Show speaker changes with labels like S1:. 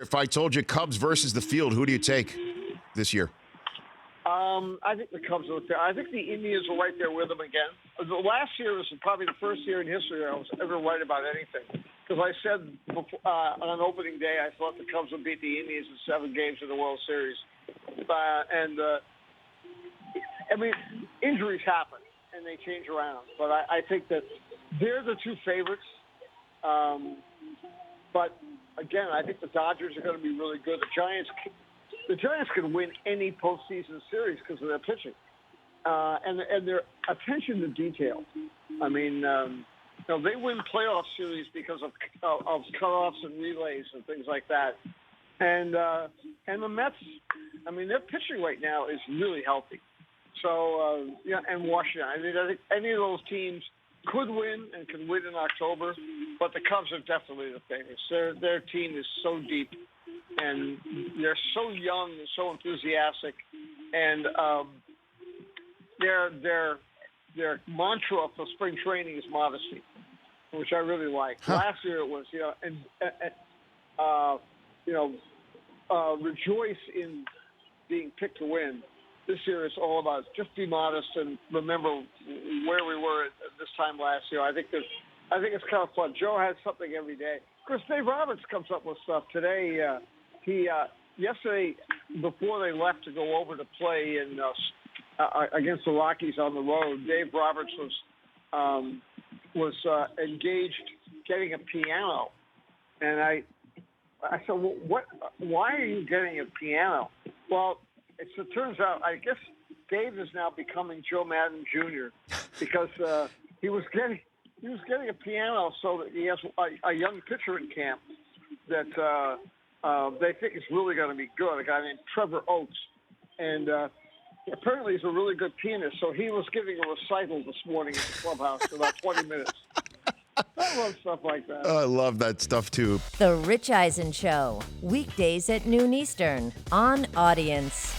S1: If I told you Cubs versus the field, who do you take this year?
S2: I think the Cubs are there. I think the Indians are right there with them again. The last year was probably the first year in history I was ever right about anything. Because I said before, on opening day, I thought the Cubs would beat the Indians in 7 games in the World Series. Injuries happen, and they change around. But I think that they're the two favorites. But, again, I think the Dodgers are going to be really good. The Giants can win any postseason series because of their pitching and their attention to detail. I mean, they win playoff series because of cutoffs and relays and things like that. And the Mets, I mean, their pitching right now is really healthy. So, and Washington. I mean, I think any of those teams could win and can win in October, but the Cubs are definitely the favorites. Their team is so deep. And they're so young and so enthusiastic, and their mantra for spring training is modesty, which I really like. Last year it was, rejoice in being picked to win. This year it's all about just be modest and remember where we were at this time last year. I think it's kind of fun. Joe has something every day. Of course, Dave Roberts comes up with stuff today. Yesterday, before they left to go over to play against the Rockies on the road, Dave Roberts was engaged getting a piano, and I said, well, why are you getting a piano? Well, it turns out, I guess Dave is now becoming Joe Madden Jr. because he was getting a piano so that he has a young pitcher in camp that they think is really going to be good, a guy named Trevor Oates. And apparently he's a really good pianist, so he was giving a recital this morning in the clubhouse for about 20 minutes. I love stuff like that.
S1: I love that stuff, too.
S3: The Rich Eisen Show, weekdays at noon Eastern on Audience.